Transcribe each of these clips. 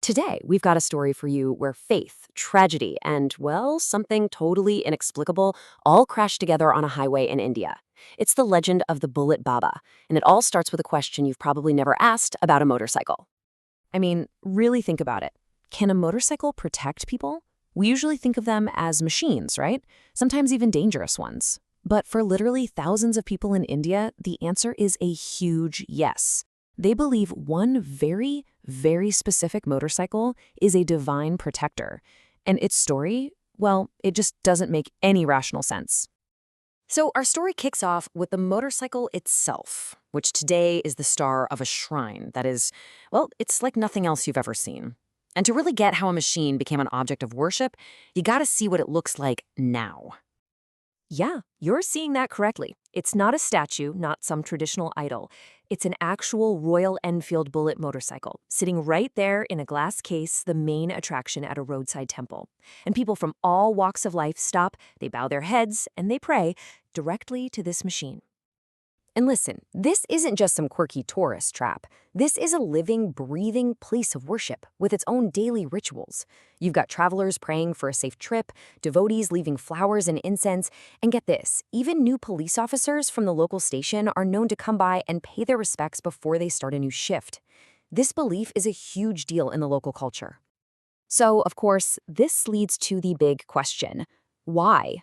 Today, we've got a story for you where faith, tragedy, and, well, something totally inexplicable all crash together on a highway in India. It's the legend of the Bullet Baba, and it all starts with a question you've probably never asked about a motorcycle. I mean, really think about it. Can a motorcycle protect people? We usually think of them as machines, right? Sometimes even dangerous ones. But for literally thousands of people in India, the answer is a huge yes. They believe one very, very specific motorcycle is a divine protector. And its story, well, it just doesn't make any rational sense. So our story kicks off with the motorcycle itself, which today is the star of a shrine that is, well, it's like nothing else you've ever seen. And to really get how a machine became an object of worship, you gotta see what it looks like now. Yeah, you're seeing that correctly. It's not a statue, not some traditional idol. It's an actual Royal Enfield Bullet motorcycle, sitting right there in a glass case, the main attraction at a roadside temple. And people from all walks of life stop, they bow their heads, and they pray directly to this machine. And listen, this isn't just some quirky tourist trap. This is a living, breathing place of worship with its own daily rituals. You've got travelers praying for a safe trip, devotees leaving flowers and incense, and get this, even new police officers from the local station are known to come by and pay their respects before they start a new shift. This belief is a huge deal in the local culture. So, of course, this leads to the big question. Why?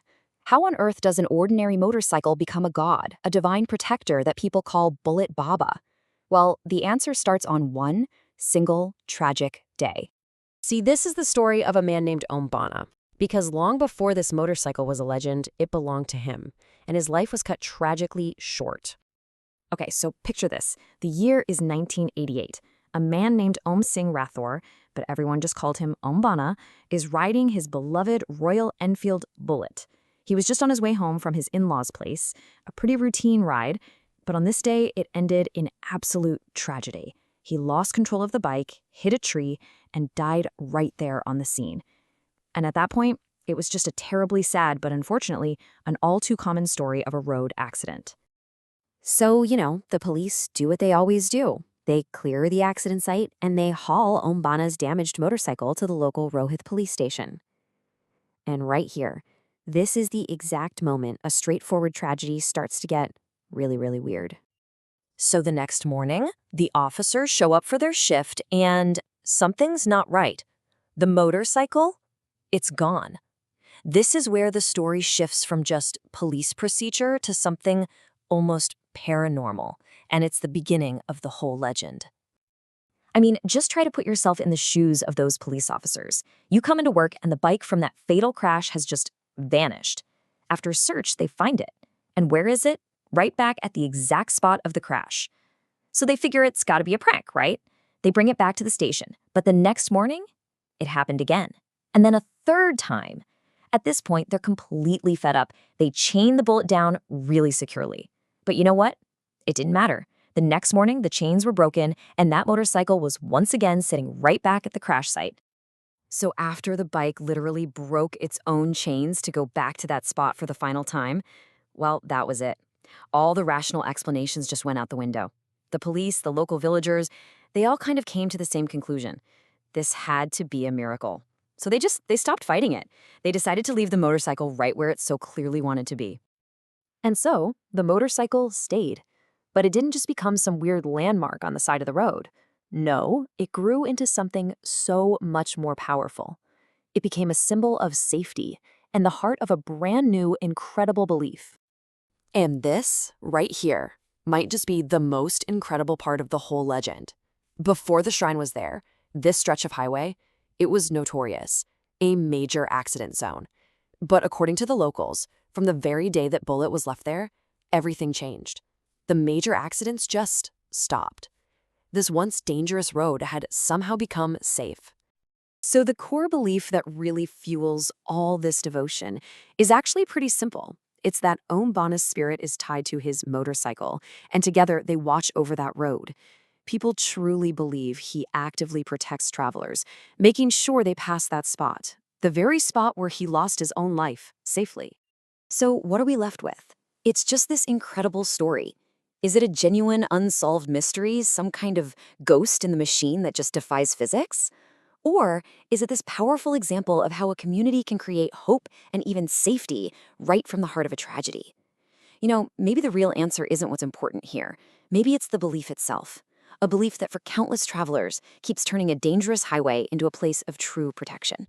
How on earth does an ordinary motorcycle become a god, a divine protector that people call Bullet Baba? Well, the answer starts on one single tragic day. See, this is the story of a man named BANNA, because long before this motorcycle was a legend, it belonged to him, and his life was cut tragically short. Okay, so picture this. The year is 1988. A man named Om Singh Rathore, but everyone just called him BANNA, is riding his beloved Royal Enfield Bullet. He was just on his way home from his in-laws' place, a pretty routine ride, but on this day, it ended in absolute tragedy. He lost control of the bike, hit a tree, and died right there on the scene. And at that point, it was just a terribly sad, but unfortunately, an all-too-common story of a road accident. So, the police do what they always do. They clear the accident site, and they haul BANNA's damaged motorcycle to the local Rohit police station. And right here, this is the exact moment a straightforward tragedy starts to get really, really weird. So the next morning, the officers show up for their shift and something's not right. The motorcycle, it's gone. This is where the story shifts from just police procedure to something almost paranormal, and it's the beginning of the whole legend. I mean, just try to put yourself in the shoes of those police officers. You come into work and the bike from that fatal crash has just vanished. After a search, they find it. And where is it? Right back at the exact spot of the crash. So they figure it's got to be a prank, right? They bring it back to the station. But the next morning, it happened again. And then a third time. At this point, they're completely fed up. They chain the Bullet down really securely. But you know what? It didn't matter. The next morning, the chains were broken, and that motorcycle was once again sitting right back at the crash site. So after the bike literally broke its own chains to go back to that spot for the final time, well, that was it. All the rational explanations just went out the window. The police, the local villagers, they all kind of came to the same conclusion. This had to be a miracle. So they stopped fighting it. They decided to leave the motorcycle right where it so clearly wanted to be. And so the motorcycle stayed. But it didn't just become some weird landmark on the side of the road. No, it grew into something so much more powerful. It became a symbol of safety and the heart of a brand new, incredible belief. And this, right here, might just be the most incredible part of the whole legend. Before the shrine was there, this stretch of highway, it was notorious, a major accident zone. But according to the locals, from the very day that Bullet was left there, everything changed. The major accidents just stopped. This once dangerous road had somehow become safe. So the core belief that really fuels all this devotion is actually pretty simple. It's that BANNA's spirit is tied to his motorcycle, and together they watch over that road. People truly believe he actively protects travelers, making sure they pass that spot, the very spot where he lost his own life safely. So what are we left with? It's just this incredible story. Is it a genuine unsolved mystery, some kind of ghost in the machine that just defies physics? Or is it this powerful example of how a community can create hope and even safety right from the heart of a tragedy? Maybe the real answer isn't what's important here. Maybe it's the belief itself. A belief that for countless travelers keeps turning a dangerous highway into a place of true protection.